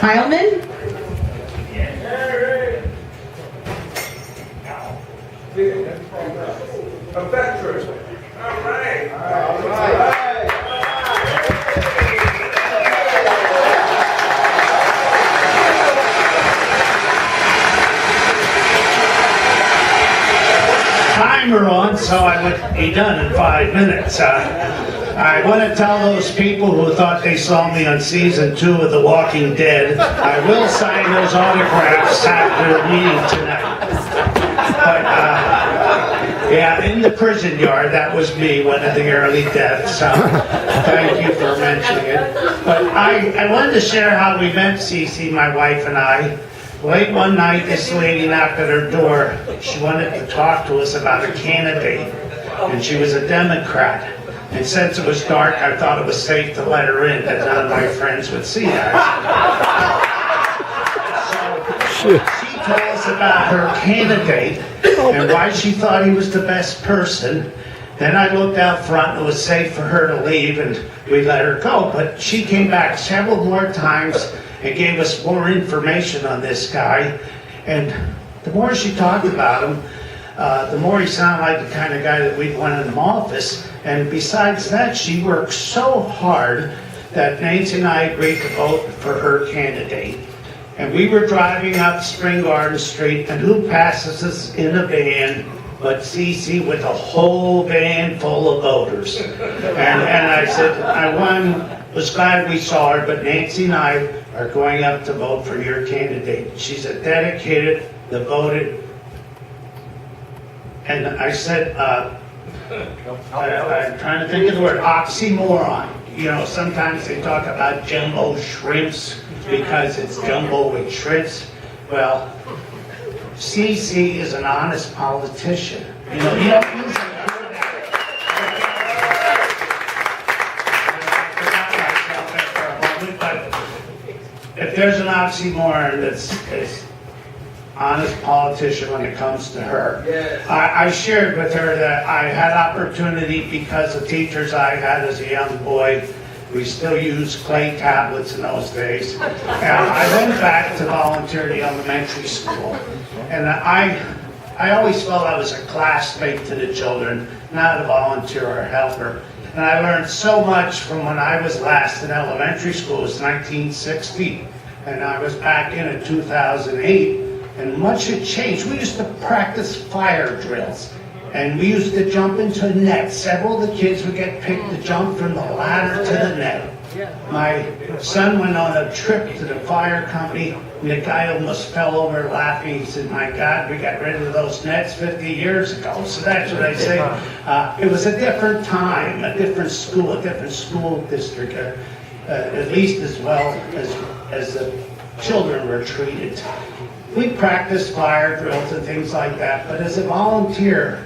Heilman. A veteran. All right. Timer on, so I would be done in 5 minutes. I want to tell those people who thought they saw me on season 2 of The Walking Dead, I will sign those autographs after the meeting tonight. But yeah, in the prison yard, that was me, one of the early deaths. Thank you for mentioning it. But I wanted to share how we met, Cece, my wife and I. Late one night, this lady knocked at her door. She wanted to talk to us about a candidate, and she was a Democrat. And since it was dark, I thought it was safe to let her in, that none of my friends would see her. So she told us about her candidate and why she thought he was the best person. Then I looked out front, and it was safe for her to leave, and we let her go. But she came back several more times and gave us more information on this guy. And the more she talked about him, the more he sounded like the kind of guy that we'd want in the office. And besides that, she worked so hard that Nancy and I agreed to vote for her candidate. And we were driving up Spring Garden Street, and who passes us in a van but Cece with a whole van full of voters. And I said, was glad we saw her, but Nancy and I are going up to vote for your candidate. She's a dedicated, devoted, and I said, I'm trying to think of the word, oxymoron. You know, sometimes they talk about jumbo shrimps because it's jumbo with shrimps. Well, CC is an honest politician. You know, you don't usually hear that. I forgot myself after a moment, but if there's an oxymoron, it's honest politician when it comes to her. Yes. I shared with her that I had opportunity because of teachers I had as a young boy. We still used clay tablets in those days. And I went back to volunteer at the elementary school. And I always felt I was a classmate to the children, not a volunteer or a helper. And I learned so much from when I was last in elementary school. It was 1960. And I was back in 2008. And much had changed. We used to practice fire drills. And we used to jump into a net. Several of the kids would get picked to jump from the ladder to the net. My son went on a trip to the fire company, and the guy almost fell over laughing. He said, "My God, we got rid of those nets 50 years ago." So that's what I say. It was a different time, a different school district, at least as well as the children were treated. We practiced fire drills and things like that, but as a volunteer,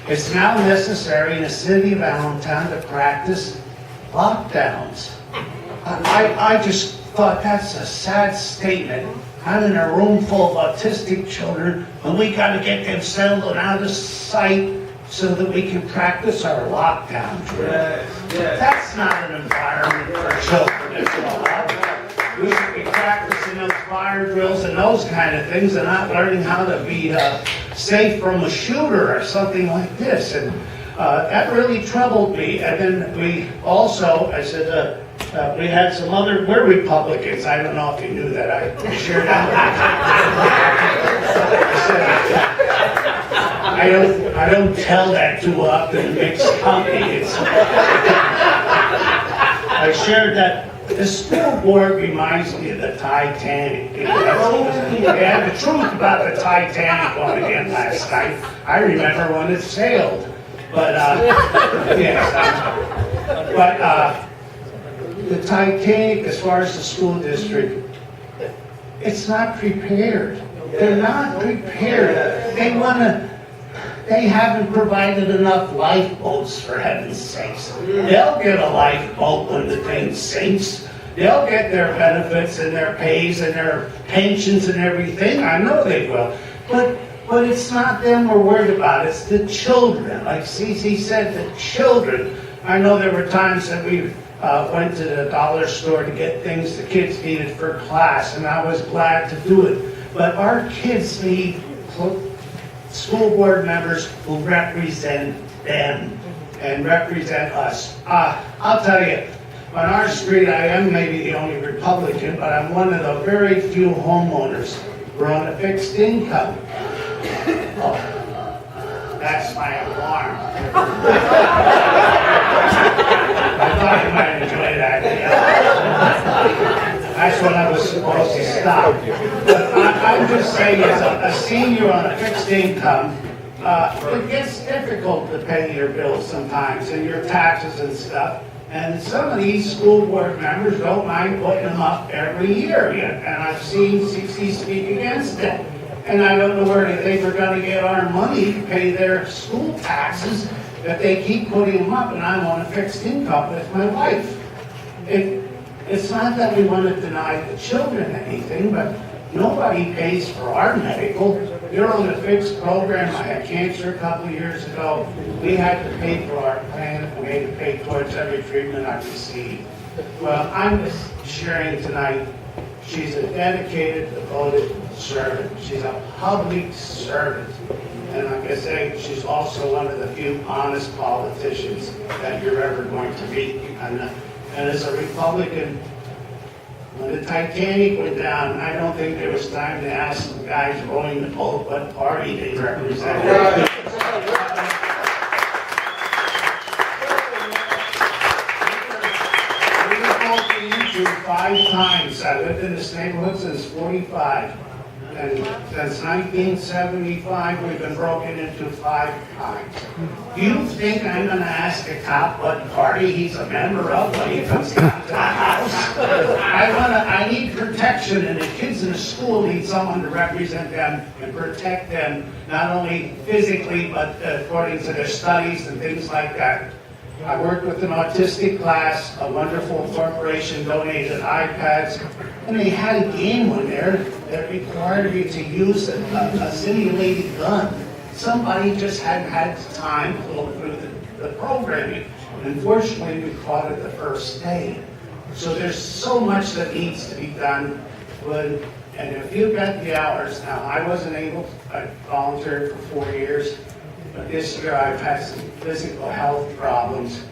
it's now necessary in the city of Allentown to practice lockdowns. I just thought that's a sad statement. I'm in a room full of autistic children, and we got to get them settled and out of sight so that we can practice our lockdown drill. Yes. That's not an environment for children to grow up. We should be practicing those fire drills and those kind of things and not learning how to be safe from a shooter or something like this. And that really troubled me. And then we also, I said, we had some other, we're Republicans. I don't know if you knew that. I shared that. I don't tell that too often in mixed company. I shared that the school board reminds me of the Titanic. You know, yeah, the truth about the Titanic going again last night. I remember when it sailed. But, the Titanic, as far as the school district, it's not prepared. They're not prepared. They haven't provided enough lifeboats, for heaven's sakes. They'll get a lifeboat when the thing sinks. They'll get their benefits and their pays and their pensions and everything. I know they will. But it's not them we're worried about. It's the children. Like Cece said, the children. I know there were times that went to the dollar store to get things the kids needed for class, and I was glad to do it. But our kids need school board members who represent them and represent us. I'll tell you, on our street, I am maybe the only Republican, but I'm one of the very few homeowners who are on a fixed income. Oh, that's my alarm. I thought you might enjoy that. Yeah. That's what I was supposed to stop. But I'm just saying, as a senior on a fixed income, it gets difficult to pay your bills sometimes and your taxes and stuff. And some of these school board members don't mind putting them up every year yet. And I've seen CC speak against it. And I don't know where they think we're going to get our money to pay their school taxes if they keep putting them up, and I'm on a fixed income with my wife. It's not that we want to deny the children anything, but nobody pays for our medical. You're on a fixed program. I had cancer a couple of years ago. We had to pay for our plan. We had to pay towards every treatment I received. Well, I'm just sharing tonight. She's a dedicated, devoted servant. She's a public servant. And like I say, she's also one of the few honest politicians that you're ever going to meet. And as a Republican, when the Titanic went down, I don't think there was time to ask the guys rowing the boat what party they represented. We were both to YouTube 5 times. I lived in this neighborhood since 45. And since 1975, we've been broken into 5 times. Do you think I'm going to ask a cop what party he's a member of when he comes down to the house? I need protection, and the kids in the school need someone to represent them and protect them, not only physically, but according to their studies and things like that. I worked with an autistic class. A wonderful corporation donated iPads, and they had a game on there that required you to use a simulated gun. Somebody just hadn't had time to go through the programming. And unfortunately, we caught it the first day. So there's so much that needs to be done. And if you've got the hours now, I wasn't able to, I volunteered for 4 years. But this year I've had some physical health problems.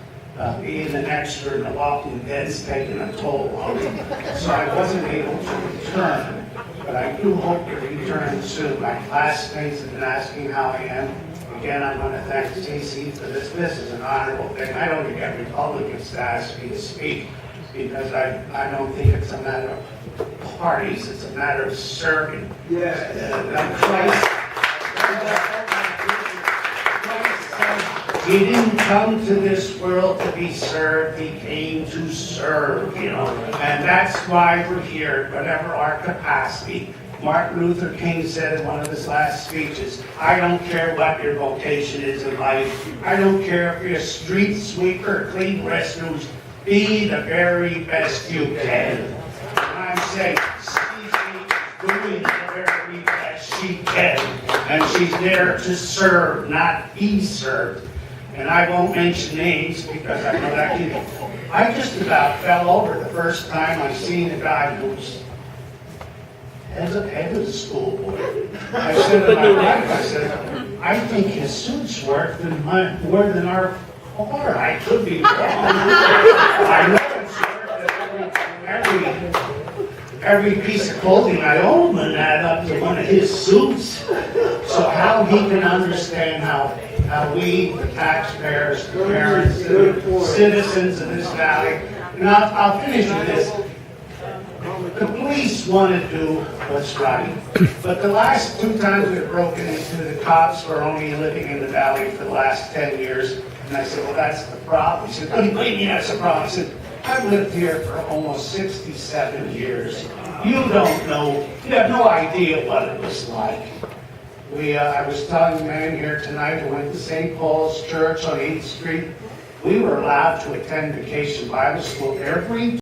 Being an extra in The Walking Dead's taken a toll on me. So I wasn't able to return. But I do hope to return soon. My classmates have been asking how I am. Again, I want to thank CC for this. This is an honorable thing. I don't get Republicans to ask me to speak because I don't think it's a matter of parties. It's a matter of serving. Yeah. He didn't come to this world to be served, he came to serve, and that's why we're here, whatever our capacity. Martin Luther King said in one of his last speeches, I don't care what your vocation is in life. I don't care if you're a street sweeper or clean restrooms. Be the very best you can. And I'm saying, Stevie is doing the very best she can, and she's there to serve, not be served. And I won't mention names because I know that I just about fell over the first time I seen a guy who was head of the school board. I said to my wife, I think his suit's worth more than our car. I could be wrong. I know it's worth every piece of clothing I own would add up to one of his suits. So how he can understand how we, the taxpayers, the parents, the citizens of this valley, and I'll finish with this. The police want to do what's right, but the last 2 times we've broken into, the cops were only living in the valley for the last 10 years. And I said, well, that's the problem. He said, what do you mean that's the problem? I said, I've lived here for almost 67 years. You don't know, you have no idea what it was like. I was telling a man here tonight who went to St. Paul's Church on 8th Street. We were allowed to attend Vacation Bible School every